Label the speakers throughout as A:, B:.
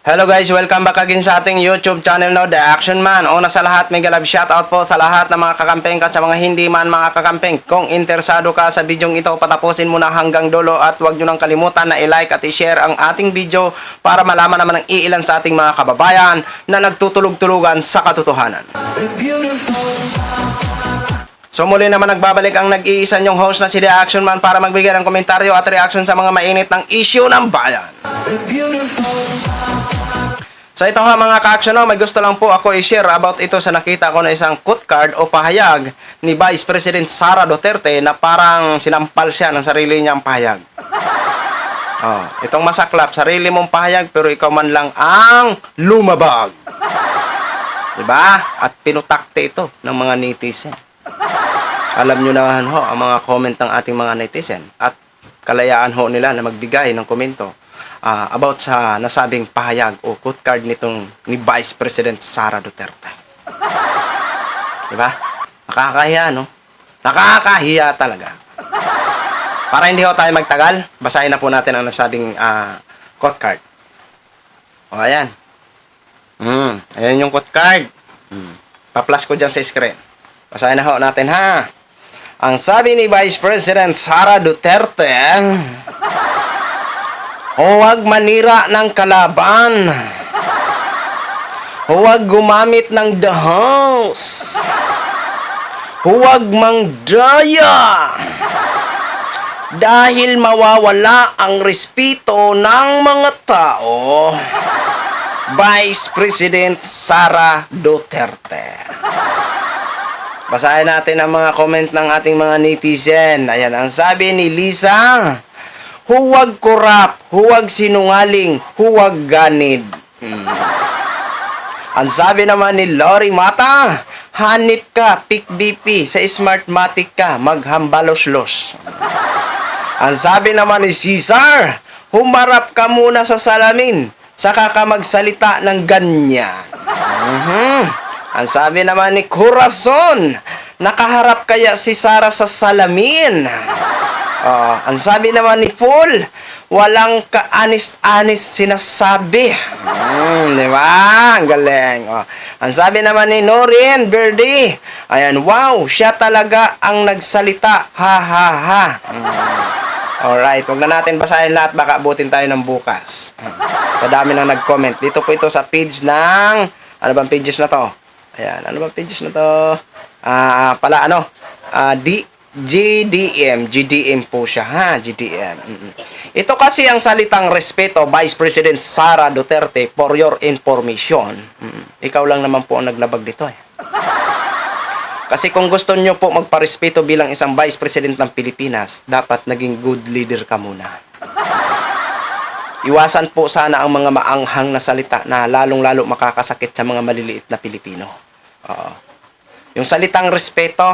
A: Hello guys, welcome back again sa ating YouTube channel no, The Action Man. Una sa lahat, mega love shoutout po sa lahat ng mga kakampeng at sa mga hindi man mga kakampeng. Kung interesado ka sa bidyong ito, patapusin mo na hanggang dulo at huwag nyo nang kalimutan na i-like at i-share ang ating video para malaman naman ng iilan sa ating mga kababayan na nagtutulog-tulugan sa katotohanan. So muli naman nagbabalik ang nag-iisa nyong host na si The Action Man para magbigay ng komentaryo at reaction sa mga mainit ng issue ng bayan. So ito ha mga ka-action, may gusto lang po ako i-share about ito sa nakita ko na isang quote card o pahayag ni Vice President Sara Duterte na parang sinampal siya ng sarili niyang pahayag. Itong masaklap, sarili mong pahayag pero ikaw man lang ang lumabag. Diba? At pinutakte ito ng mga netizen. Alam nyo naman ho ang mga comment ng ating mga netizen at kalayaan ho nila na magbigay ng komento about sa nasabing pahayag o quote card nitong ni Vice President Sara Duterte. Diba? Nakakahiya, no? Nakakahiya talaga. Para hindi ho tayo magtagal, basahin na po natin ang nasabing quote card. O, ayan. Ayan yung quote card. Pa-plus ko dyan sa screen. Basahin na ho natin, ha? Ang sabi ni Vice President Sara Duterte, huwag manira ng kalaban. Huwag gumamit ng dahos. Huwag mangdaya. Dahil mawawala ang respeto ng mga tao. Vice President Sara Duterte. Basahin natin ang mga comment ng ating mga netizen. Ayan, ang sabi ni Lisa, huwag korap, huwag sinungaling, huwag ganid. Ang sabi naman ni Lori Mata, hanip ka, pick BP, sa Smartmatic ka, maghambalos-los. Ang sabi naman ni Cesar, humarap ka muna sa salamin, saka ka magsalita ng ganyan. Ang sabi naman ni Corazon, nakaharap kaya si Sara sa salamin? Ang sabi naman ni Paul, walang kaanis-anis sinasabi. Diba? Ang galing. Ang sabi naman ni Noreen Verde, ayan, wow, siya talaga ang nagsalita. Ha, ha, ha. Alright, huwag na natin basahin lahat, baka abutin tayo ng bukas. Sa dami nang nag-comment. Dito po ito sa page ng, ano bang pages na to? Ayan, ano bang pages na to? GDM po siya, ha? GDM. Ito kasi ang salitang respeto, Vice President Sara Duterte, for your information. Ikaw lang naman po ang naglabag dito, eh. Kasi kung gusto nyo po magparespeto bilang isang Vice President ng Pilipinas, dapat naging good leader ka muna. Iwasan po sana ang mga maanghang na salita na lalong-lalo makakasakit sa mga maliliit na Pilipino. Yung salitang respeto,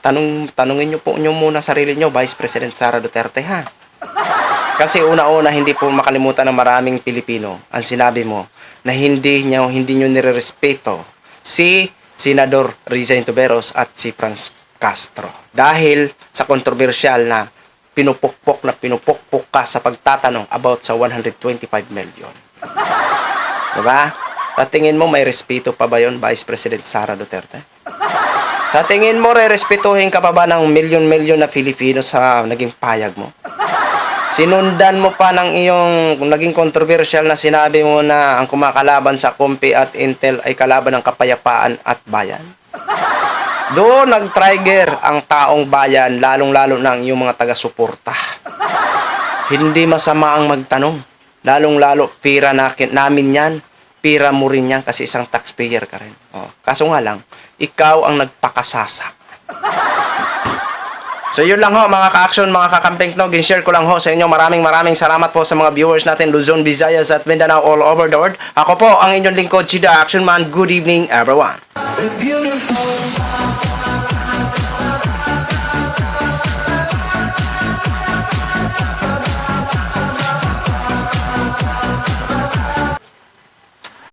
A: tanungin nyo po nyo muna sarili nyo, Vice President Sara Duterte, ha? Kasi una-una, hindi po makalimutan ng maraming Pilipino ang sinabi mo na hindi nyo nire-respeto si Senador Riza Intuberos at si Franz Castro. Dahil sa kontrobersyal na pinupukpok ka sa pagtatanong about sa 125 million. Diba? Sa tingin mo, may respeto pa ba yun, Vice President Sara Duterte? Sa tingin mo, re-respetuhin ka pa ba ng milyon-milyon na Pilipino sa naging payag mo? Sinundan mo pa ng iyong naging kontrobersyal na sinabi mo na ang kumakalaban sa Kompi at Intel ay kalaban ng kapayapaan at bayan? Doon nag-trigger ang taong bayan, lalong-lalo na ang iyong mga taga-suporta. Hindi masama ang magtanong. Lalong-lalo, pira namin yan. Pira mo rin yan kasi isang taxpayer ka rin. Kaso nga lang, ikaw ang nagpakasasa. So yun lang ho mga ka-action, mga kakampeng no, gin-share ko lang ho sa inyo. Maraming salamat po sa mga viewers natin Luzon, Visayas at Mindanao all over the world. Ako po ang inyong lingkod, si The Action Man. Good evening everyone. Beautiful.